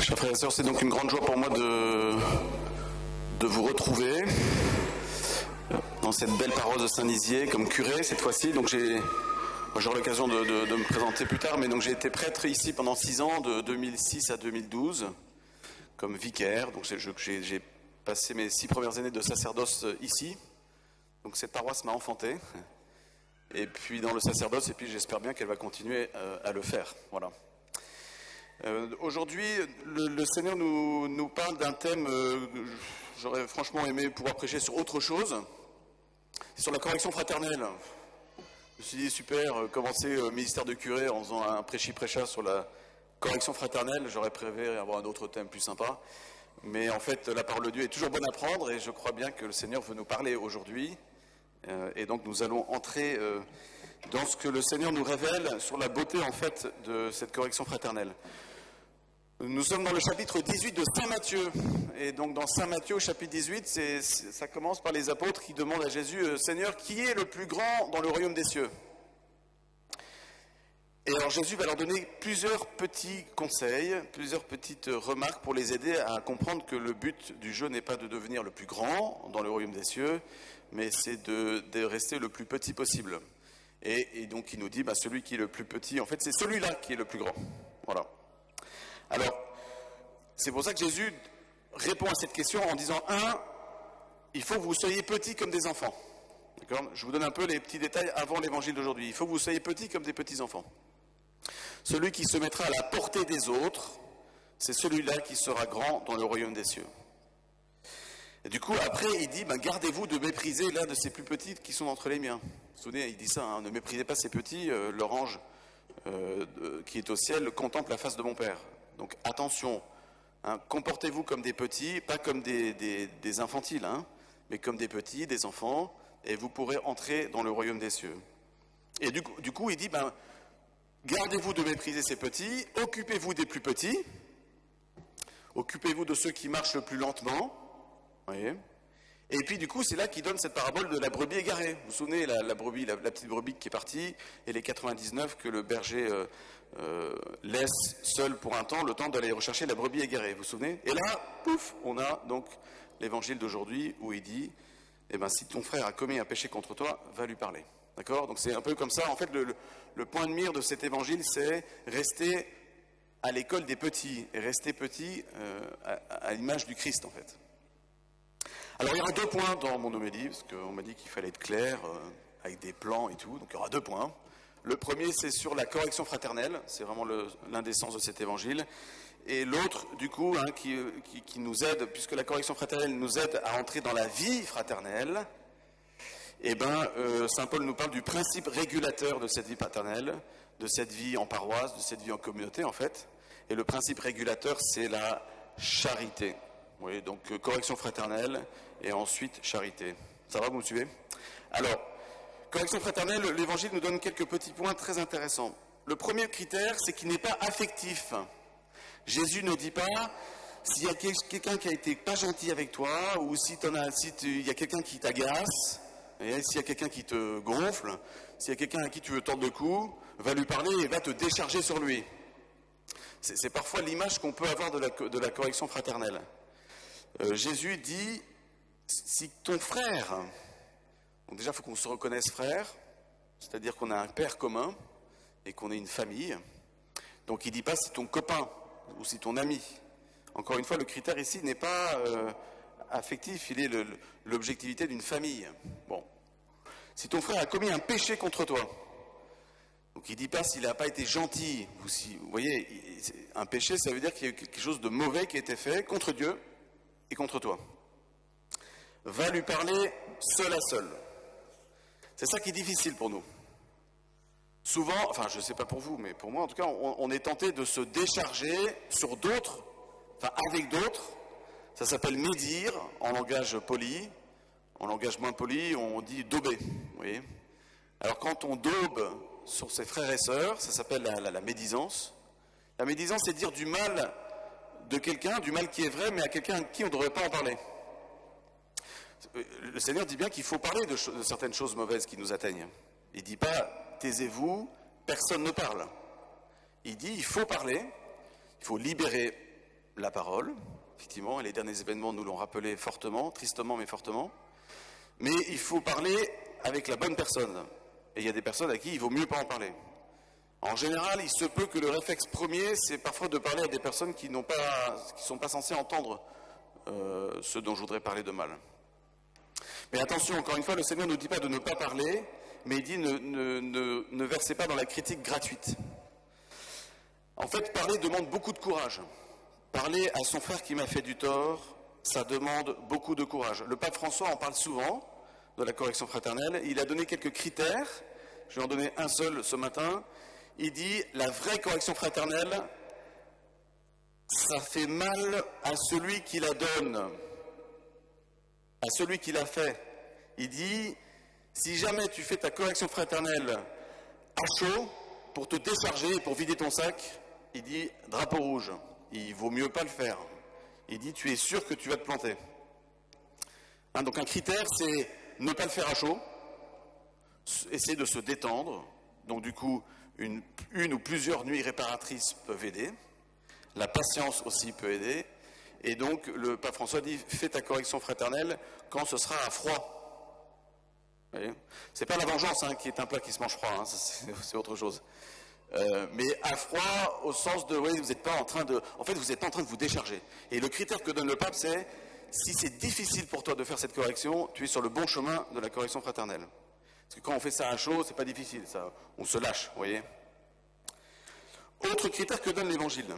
Chers frères et sœurs, c'est donc une grande joie pour moi de vous retrouver dans cette belle paroisse de Saint-Nizier comme curé cette fois-ci. Donc j'aurai l'occasion de me présenter plus tard, mais donc j'ai été prêtre ici pendant 6 ans, de 2006 à 2012, comme vicaire. Donc j'ai passé mes 6 premières années de sacerdoce ici. Donc cette paroisse m'a enfanté. Et puis dans le sacerdoce, et puis j'espère bien qu'elle va continuer à le faire. Voilà. Aujourd'hui, le Seigneur nous parle d'un thème, j'aurais franchement aimé pouvoir prêcher sur autre chose, c'est sur la correction fraternelle. Je me suis dit, super, commencer au ministère de curé en faisant un prêchi-prêcha sur la correction fraternelle, j'aurais préféré avoir un autre thème plus sympa. Mais en fait, la parole de Dieu est toujours bonne à prendre et je crois bien que le Seigneur veut nous parler aujourd'hui. Et donc nous allons entrer dans ce que le Seigneur nous révèle sur la beauté en fait de cette correction fraternelle. Nous sommes dans le chapitre 18 de Saint Matthieu. Et donc dans Saint Matthieu, au chapitre 18, ça commence par les apôtres qui demandent à Jésus, Seigneur, qui est le plus grand dans le royaume des cieux? Et alors Jésus va leur donner plusieurs petits conseils, plusieurs petites remarques pour les aider à comprendre que le but du jeu n'est pas de devenir le plus grand dans le royaume des cieux, mais c'est de rester le plus petit possible. Et donc il nous dit, celui qui est le plus petit, en fait c'est celui-là qui est le plus grand. Voilà. Alors, c'est pour ça que Jésus répond à cette question en disant, il faut que vous soyez petits comme des enfants. D'accord ? Je vous donne un peu les petits détails avant l'évangile d'aujourd'hui. Il faut que vous soyez petits comme des petits-enfants. Celui qui se mettra à la portée des autres, c'est celui-là qui sera grand dans le royaume des cieux. Et du coup, après, il dit, gardez-vous de mépriser l'un de ces plus petits qui sont entre les miens. Vous vous souvenez, il dit ça, ne méprisez pas ces petits, leur ange qui est au ciel contemple la face de mon Père. Donc attention, comportez-vous comme des petits, pas comme des infantiles, mais comme des petits, des enfants, et vous pourrez entrer dans le royaume des cieux. Et du coup il dit, gardez-vous de mépriser ces petits, occupez-vous des plus petits, occupez-vous de ceux qui marchent le plus lentement, voyez. Et puis du coup c'est là qu'il donne cette parabole de la brebis égarée. Vous vous souvenez, la brebis, la petite brebis qui est partie, et les 99 que le berger laisse seul pour un temps, le temps d'aller rechercher la brebis égarée, vous vous souvenez? Et là, pouf, on a donc l'évangile d'aujourd'hui où il dit, si ton frère a commis un péché contre toi, va lui parler. D'accord? Donc c'est un peu comme ça, en fait le point de mire de cet évangile, c'est rester à l'école des petits, et rester petit à l'image du Christ en fait. Alors il y aura 2 points dans mon homélie, parce qu'on m'a dit qu'il fallait être clair, avec des plans et tout, donc il y aura 2 points. Le premier, c'est sur la correction fraternelle, c'est vraiment l'un des sens de cet évangile. Et l'autre, du coup, qui nous aide, puisque la correction fraternelle nous aide à entrer dans la vie fraternelle, Saint Paul nous parle du principe régulateur de cette vie fraternelle, de cette vie en paroisse, de cette vie en communauté, en fait. Et le principe régulateur, c'est la charité. Oui, donc correction fraternelle et ensuite charité. Ça va, vous me suivez? Alors, correction fraternelle, l'évangile nous donne quelques petits points très intéressants. Le premier critère, c'est qu'il n'est pas affectif. Jésus ne dit pas, s'il y a quelqu'un qui a été pas gentil avec toi, ou si il y a quelqu'un qui t'agace, s'il y a quelqu'un qui te gonfle, s'il y a quelqu'un à qui tu veux tordre le cou, va lui parler et va te décharger sur lui. C'est parfois l'image qu'on peut avoir de la correction fraternelle. Jésus dit, si ton frère... Donc déjà, il faut qu'on se reconnaisse frère, c'est-à-dire qu'on a un père commun et qu'on est une famille. Donc il ne dit pas si ton copain ou si ton ami. Encore une fois, le critère ici n'est pas affectif, il est l'objectivité d'une famille. Bon. Si ton frère a commis un péché contre toi, donc il ne dit pas s'il n'a pas été gentil, ou si, vous voyez, un péché, ça veut dire qu'il y a eu quelque chose de mauvais qui a été fait contre Dieu et contre toi. Va lui parler seul à seul. C'est ça qui est difficile pour nous. Souvent, enfin je ne sais pas pour vous, mais pour moi en tout cas, on est tenté de se décharger sur d'autres, avec d'autres. Ça s'appelle médire en langage poli. En langage moins poli, on dit dauber. Vous voyez ? Alors quand on daube sur ses frères et sœurs, ça s'appelle la médisance. La médisance, c'est dire du mal de quelqu'un, du mal qui est vrai, mais à quelqu'un à qui on ne devrait pas en parler. Le Seigneur dit bien qu'il faut parler de certaines choses mauvaises qui nous atteignent. Il ne dit pas, taisez-vous, personne ne parle. Il dit, il faut parler, il faut libérer, la parole, effectivement, et les derniers événements nous l'ont rappelé fortement, tristement mais fortement. Mais il faut parler avec la bonne personne. Et il y a des personnes à qui il vaut mieux pas en parler. En général, il se peut que le réflexe premier, c'est parfois de parler à des personnes qui ne sont pas censées entendre ce dont je voudrais parler de mal. Mais attention, encore une fois, le Seigneur ne nous dit pas de ne pas parler, mais il dit ne versez pas dans la critique gratuite. En fait, parler demande beaucoup de courage. Parler à son frère qui m'a fait du tort, ça demande beaucoup de courage. Le pape François en parle souvent, de la correction fraternelle. Il a donné quelques critères. Je vais en donner un seul ce matin. Il dit, la vraie correction fraternelle, ça fait mal à celui qui la donne, à celui qui l'a fait. Il dit, si jamais tu fais ta correction fraternelle à chaud, pour te décharger, pour vider ton sac, il dit, drapeau rouge, il vaut mieux pas le faire. Il dit, tu es sûr que tu vas te planter. Hein, donc un critère, c'est ne pas le faire à chaud, essayer de se détendre. Donc du coup, une ou plusieurs nuits réparatrices peuvent aider. La patience aussi peut aider. Et donc, le pape François dit, fais ta correction fraternelle quand ce sera à froid. Vous voyez ? C'est pas la vengeance qui est un plat qui se mange froid, c'est autre chose. Mais à froid, au sens de, oui, vous n'êtes pas en train de... En fait, vous êtes en train de vous décharger. Et le critère que donne le pape, c'est, si c'est difficile pour toi de faire cette correction, tu es sur le bon chemin de la correction fraternelle. Parce que quand on fait ça à chaud, c'est pas difficile, ça. On se lâche, vous voyez. Autre critère que donne l'Évangile.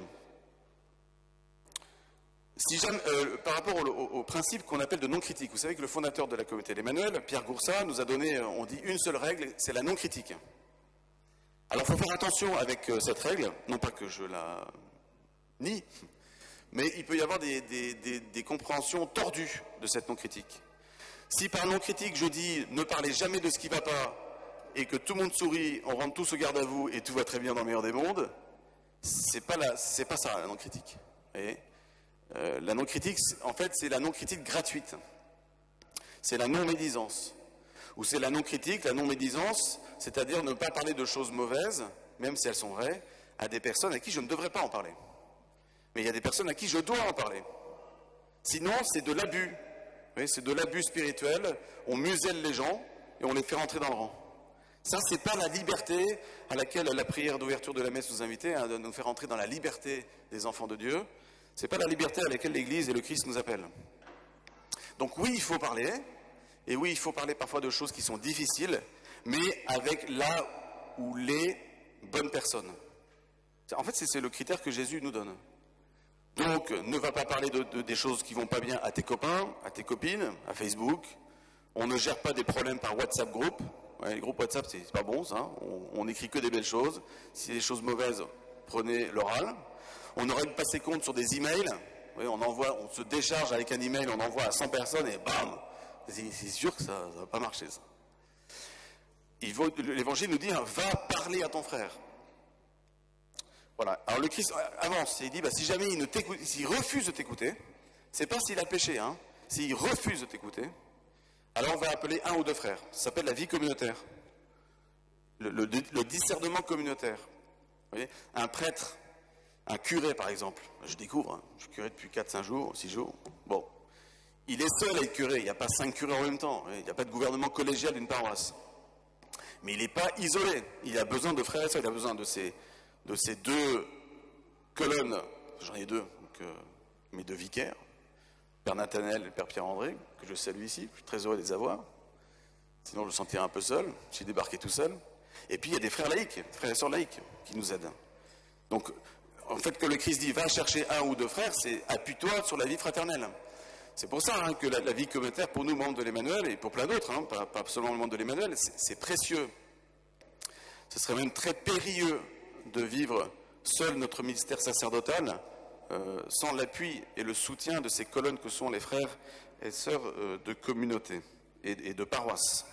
Si jamais, par rapport au principe qu'on appelle de non-critique, vous savez que le fondateur de la communauté d'Emmanuel, Pierre Goursat, nous a donné, on dit une seule règle, c'est la non-critique. Alors il faut faire attention avec cette règle, non pas que je la nie, mais il peut y avoir des compréhensions tordues de cette non-critique. Si par non-critique je dis ne parlez jamais de ce qui ne va pas et que tout le monde sourit, on rentre tous au garde à vous et tout va très bien dans le meilleur des mondes, c'est pas ça la non-critique. Vous voyez ? La non-critique, en fait, c'est la non-critique gratuite. C'est la non-médisance. Ou c'est la non-critique, la non-médisance, c'est-à-dire ne pas parler de choses mauvaises, même si elles sont vraies, à des personnes à qui je ne devrais pas en parler. Mais il y a des personnes à qui je dois en parler. Sinon, c'est de l'abus. Vous voyez, c'est de l'abus spirituel. On muselle les gens et on les fait rentrer dans le rang. Ça, c'est pas la liberté à laquelle la prière d'ouverture de la messe nous invitait, de nous faire rentrer dans la liberté des enfants de Dieu. C'est pas la liberté à laquelle l'Église et le Christ nous appellent. Donc oui, il faut parler, et oui, il faut parler parfois de choses qui sont difficiles, mais avec là où les bonnes personnes. En fait, c'est le critère que Jésus nous donne. Donc, ne va pas parler des choses qui vont pas bien à tes copains, à tes copines, à Facebook. On ne gère pas des problèmes par WhatsApp group. Ouais, les groupes WhatsApp, c'est pas bon, ça. On n'écrit que des belles choses. Si des choses mauvaises, prenez l'oral. On aurait de passer compte sur des emails. Oui, on se décharge avec un email, on envoie à 100 personnes et bam, c'est sûr que ça ne va pas marcher, ça. L'Évangile nous dit, va parler à ton frère. Voilà. Alors le Christ avance et il dit, si jamais s'il refuse de t'écouter, c'est pas s'il a péché, s'il refuse de t'écouter, alors on va appeler un ou deux frères. Ça s'appelle la vie communautaire. Le discernement communautaire. Vous voyez, un prêtre, un curé, par exemple, je découvre, je suis curé depuis 4-5 jours, 6 jours. Bon, il est seul à être curé, il n'y a pas 5 curés en même temps, il n'y a pas de gouvernement collégial d'une paroisse. Mais il n'est pas isolé, il a besoin de frères et sœurs, il a besoin de ces deux colonnes, j'en ai deux, donc, mes deux vicaires, Père Nathanaël et Père Pierre-André, que je salue ici, je suis très heureux de les avoir. Sinon je me sentirais un peu seul, j'ai débarqué tout seul. Et puis il y a des frères laïcs, frères et sœurs laïcs, qui nous aident. Donc, en fait, que le Christ dit, va chercher un ou deux frères, c'est appuie-toi sur la vie fraternelle. C'est pour ça que la vie communautaire, pour nous, membres de l'Emmanuel, et pour plein d'autres, pas seulement les membres de l'Emmanuel, c'est précieux. Ce serait même très périlleux de vivre seul notre ministère sacerdotal, sans l'appui et le soutien de ces colonnes que sont les frères et sœurs de communauté et de paroisse,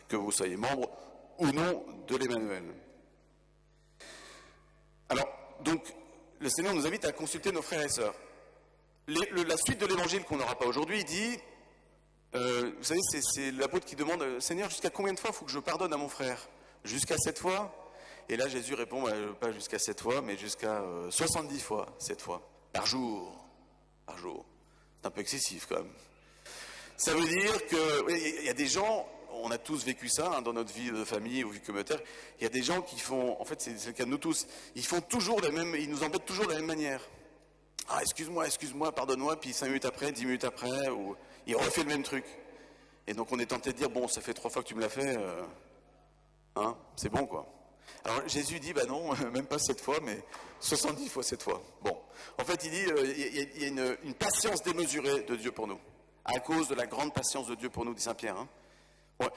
que vous soyez membre ou non de l'Emmanuel. Alors, donc, le Seigneur nous invite à consulter nos frères et sœurs. La suite de l'évangile qu'on n'aura pas aujourd'hui dit, vous savez, c'est l'apôtre qui demande, Seigneur, jusqu'à combien de fois il faut que je pardonne à mon frère? Jusqu'à 7 fois? Et là, Jésus répond, pas jusqu'à 7 fois, mais jusqu'à 70 fois 7 fois. par jour. Par jour. C'est un peu excessif quand même. Ça veut dire qu'il y a des gens, on a tous vécu ça dans notre vie de famille ou vie communautaire, il y a des gens qui font, en fait c'est le cas de nous tous, ils font toujours ils nous embêtent toujours de la même manière. Ah, excuse-moi, pardonne-moi, puis 5 minutes après, 10 minutes après, ou il refait le même truc. Et donc on est tenté de dire, bon, ça fait 3 fois que tu me l'as fait, c'est bon quoi. Alors Jésus dit, bah non, même pas 7 fois, mais 70 fois 7 fois. Bon, en fait il dit, il y a une patience démesurée de Dieu pour nous, à cause de la grande patience de Dieu pour nous, dit Saint Pierre. Bon,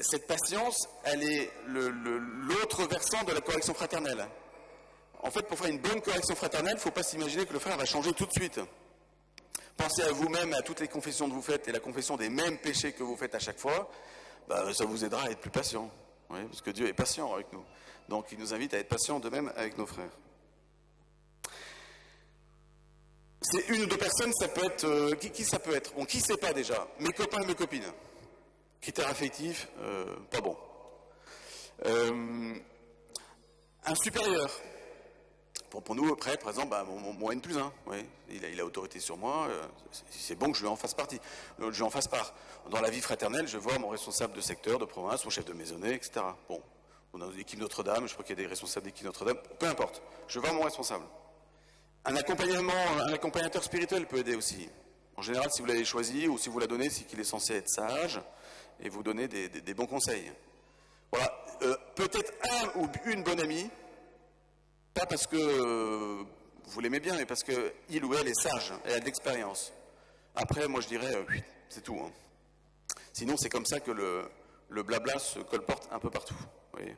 cette patience, elle est l'autre versant de la correction fraternelle. En fait, pour faire une bonne correction fraternelle, il ne faut pas s'imaginer que le frère va changer tout de suite. Pensez à vous-même, à toutes les confessions que vous faites et la confession des mêmes péchés que vous faites à chaque fois, ça vous aidera à être plus patient. Oui, parce que Dieu est patient avec nous. Donc il nous invite à être patient de même avec nos frères. C'est une ou deux personnes, ça peut être... qui ça peut être? Bon, qui ne sait pas déjà? Mes copains et mes copines. Critères affectifs, pas bon. Un supérieur. Pour nous, prêtre, par exemple, mon N+1, oui, il a autorité sur moi, c'est bon que je lui en fasse partie, je lui en fasse part. Dans la vie fraternelle, je vois mon responsable de secteur, de province, mon chef de maisonnée, etc. Bon, on a l'équipe Notre-Dame, je crois qu'il y a des responsables d'équipe Notre-Dame, peu importe, je vois mon responsable. Un accompagnateur spirituel peut aider aussi. En général, si vous l'avez choisi ou si vous la donnez, c'est qu'il est censé être sage et vous donner des bons conseils. Voilà, peut-être un ou une bonne amie, pas parce que vous l'aimez bien, mais parce qu'il ou elle est sage, elle a de l'expérience. Après, moi je dirais, c'est tout. Hein. Sinon, c'est comme ça que le blabla se colporte un peu partout. Vous voyez,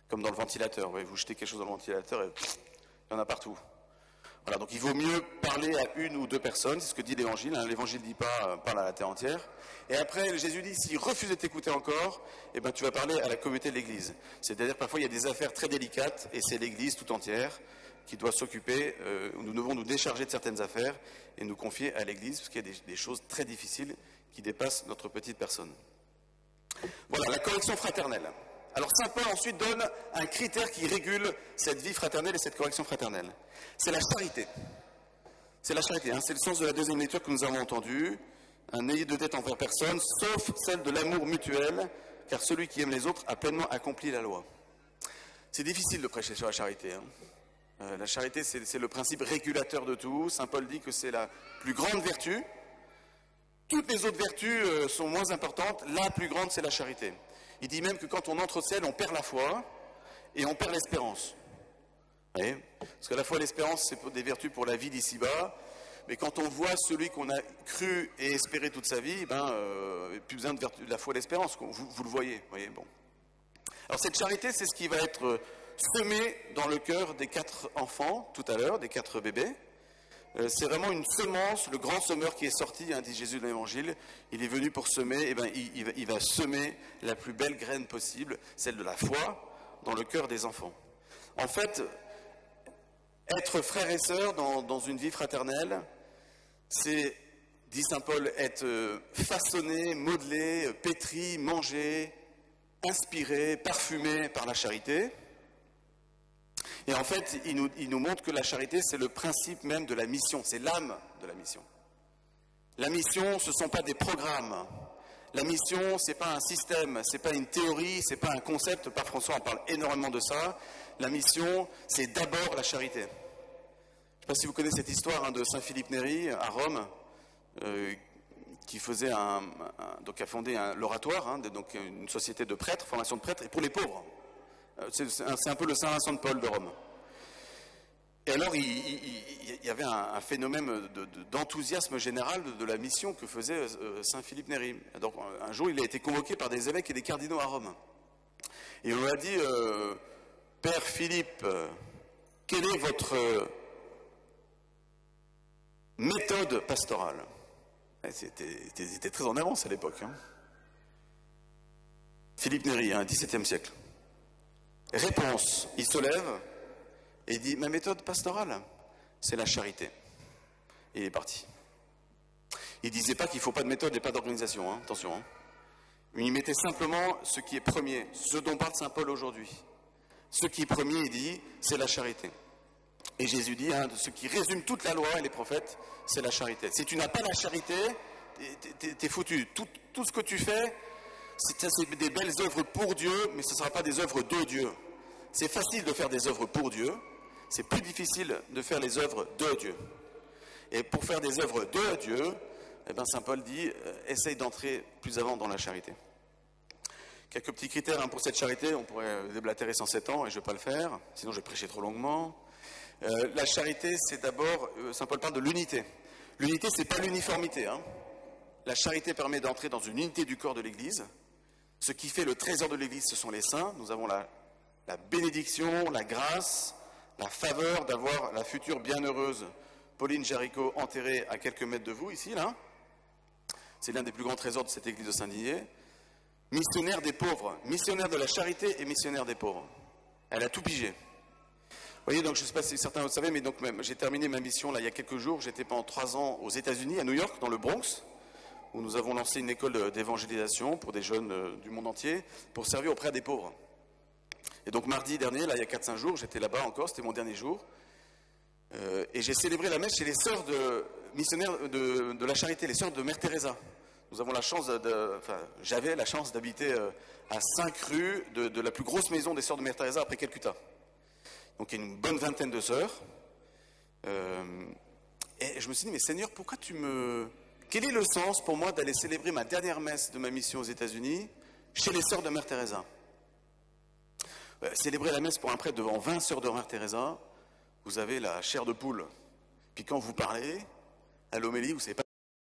comme dans le ventilateur. Vous voyez, vous jetez quelque chose dans le ventilateur et il y en a partout. Voilà, donc il vaut mieux parler à une ou deux personnes, c'est ce que dit l'Évangile. Hein. L'Évangile ne dit pas parle à la terre entière. Et après, Jésus dit, s'il refuse de t'écouter encore, eh ben, tu vas parler à la communauté de l'Église. C'est-à-dire, parfois, il y a des affaires très délicates, et c'est l'Église tout entière qui doit s'occuper. Nous devons nous décharger de certaines affaires et nous confier à l'Église, parce qu'il y a des choses très difficiles qui dépassent notre petite personne. Voilà, la correction fraternelle. Alors Saint Paul ensuite donne un critère qui régule cette vie fraternelle et cette correction fraternelle. C'est la charité. C'est la charité, hein. C'est le sens de la deuxième lecture que nous avons entendue. N'ayez de dette envers personne, sauf celle de l'amour mutuel, car celui qui aime les autres a pleinement accompli la loi. C'est difficile de prêcher sur la charité. Hein. La charité, c'est le principe régulateur de tout. Saint Paul dit que c'est la plus grande vertu. Toutes les autres vertus sont moins importantes. La plus grande, c'est la charité. Il dit même que quand on entre au ciel, on perd la foi et on perd l'espérance. Vous voyez ? Parce que la foi et l'espérance, c'est des vertus pour la vie d'ici-bas. Mais quand on voit celui qu'on a cru et espéré toute sa vie, plus besoin de la foi et l'espérance. Vous le voyez. Bon. Alors cette charité, c'est ce qui va être semé dans le cœur des 4 enfants, tout à l'heure, des 4 bébés. C'est vraiment une semence, le grand semeur qui est sorti, hein, dit Jésus dans l'Évangile. Il est venu pour semer, il va semer la plus belle graine possible, celle de la foi, dans le cœur des enfants. En fait, être frère et sœur dans une vie fraternelle, c'est, dit Saint Paul, être façonné, modelé, pétri, mangé, inspiré, parfumé par la charité. Et en fait, il nous montre que la charité, c'est le principe même de la mission, c'est l'âme de la mission. La mission, ce ne sont pas des programmes. La mission, ce n'est pas un système, ce n'est pas une théorie, ce n'est pas un concept. Pape François en parle énormément de ça. La mission, c'est d'abord la charité. Je ne sais pas si vous connaissez cette histoire de Saint Philippe Néri à Rome, qui faisait donc a fondé l'oratoire, hein, donc une société de prêtres, formation de prêtres, et pour les pauvres. C'est un peu le Saint Vincent de Paul de Rome. Et alors, il y avait un phénomène d'enthousiasme général de la mission que faisait Saint Philippe Néri. Donc, un jour, il a été convoqué par des évêques et des cardinaux à Rome. Et on lui a dit, Père Philippe, quelle est votre méthode pastorale? C'était très en avance à l'époque. Hein. Philippe Néri, hein, 17e siècle. Réponse, il se lève et il dit, ma méthode pastorale, c'est la charité. Et il est parti. Il ne disait pas qu'il ne faut pas de méthode et pas d'organisation, hein, attention. Hein. Il mettait simplement ce qui est premier, ce dont parle Saint Paul aujourd'hui. Ce qui est premier, il dit, c'est la charité. Et Jésus dit, hein, ce qui résume toute la loi et les prophètes, c'est la charité. Si tu n'as pas la charité, t'es foutu. Tout ce que tu fais, c'est des belles œuvres pour Dieu, mais ce ne sera pas des œuvres de Dieu. C'est facile de faire des œuvres pour Dieu, c'est plus difficile de faire les œuvres de Dieu. Et pour faire des œuvres de Dieu, eh ben Saint Paul dit, essaye d'entrer plus avant dans la charité. Quelques petits critères hein, pour cette charité, on pourrait déblatérer 107 ans et je ne vais pas le faire, sinon je vais prêcher trop longuement. La charité, c'est d'abord, Saint Paul parle de l'unité. L'unité, ce n'est pas l'uniformité. Hein. La charité permet d'entrer dans une unité du corps de l'Église. Ce qui fait le trésor de l'Église, ce sont les saints. Nous avons la bénédiction, la grâce, la faveur d'avoir la future bienheureuse Pauline Jaricot enterrée à quelques mètres de vous, ici, là. C'est l'un des plus grands trésors de cette Église de Saint-Dié. Missionnaire des pauvres, missionnaire de la charité et missionnaire des pauvres. Elle a tout pigé. Vous voyez, donc je ne sais pas si certains le savez, mais donc j'ai terminé ma mission là il y a quelques jours. J'étais pendant 3 ans aux États-Unis, à New York, dans le Bronx, où nous avons lancé une école d'évangélisation pour des jeunes du monde entier, pour servir auprès des pauvres. Et donc mardi dernier, là il y a 4-5 jours, j'étais là-bas encore, c'était mon dernier jour, et j'ai célébré la messe chez les sœurs missionnaires de la charité, les sœurs de Mère Teresa. Nous avons la chance, j'avais la chance d'habiter à 5 rues de la plus grosse maison des sœurs de Mère Teresa après Calcutta. Donc il y a une bonne vingtaine de sœurs. Et je me suis dit, mais Seigneur, pourquoi quel est le sens pour moi d'aller célébrer ma dernière messe de ma mission aux États-Unis chez les sœurs de Mère Teresa? Célébrer la messe pour un prêtre devant 20 sœurs de Mère Teresa, vous avez la chair de poule. Puis quand vous parlez, à l'homélie, vous ne savez pas